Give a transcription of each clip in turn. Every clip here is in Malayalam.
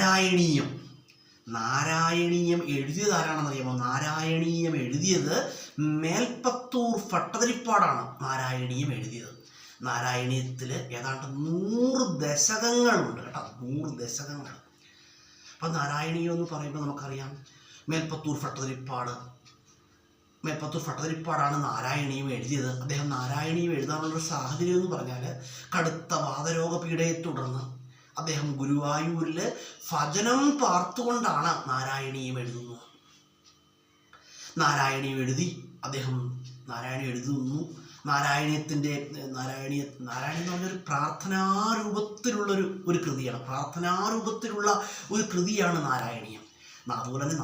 നാരായണീയം. നാരായണീയം എഴുതിയത് ആരാണെന്നറിയാമോ? നാരായണീയം എഴുതിയത് മേൽപ്പത്തൂർ ഭട്ടതിരിപ്പാടാണ് നാരായണീയം എഴുതിയത്. നാരായണീയത്തിൽ ഏതാണ്ട് 100 ദശകങ്ങളുണ്ട് കേട്ടോ, 100 ദശകങ്ങൾ. അപ്പം നാരായണീയം എന്ന് പറയുമ്പോൾ നമുക്കറിയാം മേൽപ്പത്തൂർ ഭട്ടതിരിപ്പാടാണ് നാരായണീയം എഴുതിയത്. അദ്ദേഹം നാരായണീയം എഴുതാനുള്ളൊരു സാഹചര്യം എന്ന് പറഞ്ഞാൽ കടുത്ത വാതരോഗ പീഡയെ തുടർന്ന് അദ്ദേഹം ഗുരുവായൂരിൽ ഭജനം പാർത്തുകൊണ്ടാണ് നാരായണീയം എഴുതുന്നത്. നാരായണീയം എഴുതി അദ്ദേഹം നാരായണീയം എഴുതുന്നു. നാരായണീയം എന്ന് പറഞ്ഞൊരു പ്രാർത്ഥനാരൂപത്തിലുള്ളൊരു കൃതിയാണ്. പ്രാർത്ഥനാരൂപത്തിലുള്ള ഒരു കൃതിയാണ് നാരായണീയം. അതുപോലെ തന്നെ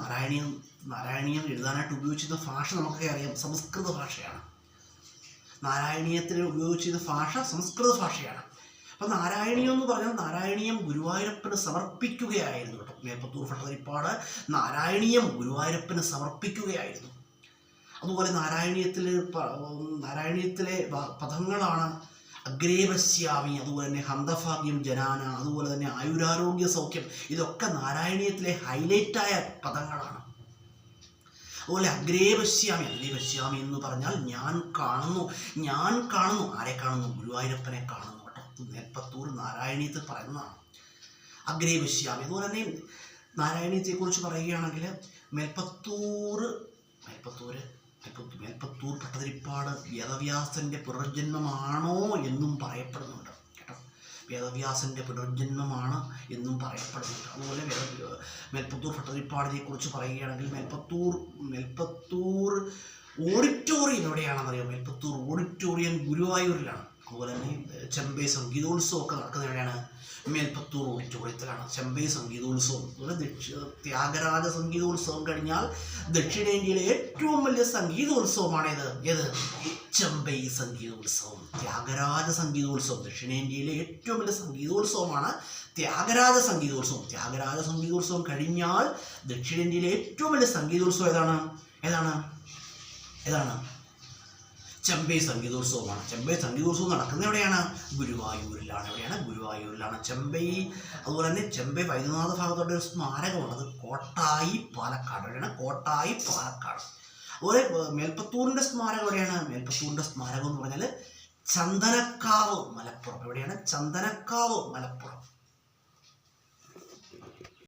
നാരായണീയം എഴുതാനായിട്ട് ഉപയോഗിച്ചിരുന്ന ഭാഷ നമുക്കൊക്കെ അറിയാം, സംസ്കൃത ഭാഷയാണ്. നാരായണീയത്തിന് ഉപയോഗിച്ചിരുന്ന ഭാഷ സംസ്കൃത ഭാഷയാണ്. അപ്പം നാരായണീയം എന്ന് പറഞ്ഞാൽ നാരായണീയം ഗുരുവായൂരപ്പന് സമർപ്പിക്കുകയായിരുന്നു കേട്ടോ. മേൽപ്പത്തൂർ ഭട്ടതിരിപ്പാട് നാരായണീയം ഗുരുവായൂരപ്പന് സമർപ്പിക്കുകയായിരുന്നു. അതുപോലെ നാരായണീയത്തിലെ പദങ്ങളാണ് അഗ്രേ പശ്യാമി, അതുപോലെ തന്നെ ഹന്തഭാഗ്യം ജനാന, അതുപോലെ തന്നെ ആയുരാരോഗ്യ സൗഖ്യം. ഇതൊക്കെ നാരായണീയത്തിലെ ഹൈലൈറ്റായ പദങ്ങളാണ്. അതുപോലെ അഗ്രേ പശ്യാമി എന്ന് പറഞ്ഞാൽ ഞാൻ കാണുന്നു. ആരെ കാണുന്നു? ഗുരുവായൂരപ്പനെ കാണുന്നു കേട്ടോ. മേൽപ്പത്തൂർ നാരായണീയത്തിൽ പറയുന്നതാണ് അഗ്രേ പശ്യാമി. അതുപോലെ തന്നെ നാരായണീയത്തെക്കുറിച്ച് പറയുകയാണെങ്കിൽ മേൽപ്പത്തൂർ ഭട്ടതിരിപ്പാട് വേദവ്യാസന്റെ പുനർജന്മമാണോ എന്നും പറയപ്പെടുന്നുണ്ട് കേട്ടോ. വേദവ്യാസന്റെ പുനർജന്മമാണ് എന്നും പറയപ്പെടുന്നുണ്ട്. അതുപോലെ മേൽപ്പത്തൂർ ഭട്ടതിരിപ്പാടിനെ കുറിച്ച് പറയുകയാണെങ്കിൽ മേൽപ്പത്തൂർ ഓഡിറ്റോറിയം എവിടെയാണെന്നറിയാം? മേൽപ്പത്തൂർ ഓഡിറ്റോറിയം ഗുരുവായൂരിലാണ്. അതുപോലെ തന്നെ ചെമ്പൈ സംഗീതോത്സവം ഒക്കെ നടക്കുന്നത് എവിടെയാണ്? മേൽപ്പത്തൂർ ഓഡിറ്റോറിയത്തിലാണ് ചെമ്പൈ സംഗീതോത്സവം. അതുപോലെ ത്യാഗരാജ സംഗീതോത്സവം കഴിഞ്ഞാൽ ദക്ഷിണേന്ത്യയിലെ ഏറ്റവും വലിയ സംഗീതോത്സവമാണ് ഏത്? ചെമ്പൈ സംഗീതോത്സവം. ത്യാഗരാജ സംഗീതോത്സവം ദക്ഷിണേന്ത്യയിലെ ഏറ്റവും വലിയ സംഗീതോത്സവമാണ് ത്യാഗരാജ സംഗീതോത്സവം. ത്യാഗരാജ സംഗീതോത്സവം കഴിഞ്ഞാൽ ദക്ഷിണേന്ത്യയിലെ ഏറ്റവും വലിയ സംഗീതോത്സവം ഏതാണ്? ചെമ്പൈ സംഗീതോത്സവമാണ്. ചെമ്പൈ സംഗീതോത്സവം നടക്കുന്നത് എവിടെയാണ്? ഗുരുവായൂരിലാണ് ചെമ്പൈ. അതുപോലെ തന്നെ ചെമ്പൈ വൈദ്യനാഥ ഭാഗത്തോടെ ഒരു സ്മാരകമുള്ളത് കോട്ടായി പാലക്കാട്. അതുപോലെ മേൽപ്പത്തൂരിൻ്റെ സ്മാരകം എവിടെയാണ്? മേൽപ്പത്തൂരിൻ്റെ സ്മാരകം എന്ന് പറഞ്ഞാൽ ചന്ദനക്കാവ് മലപ്പുറം. എവിടെയാണ്? ചന്ദനക്കാവ് മലപ്പുറം.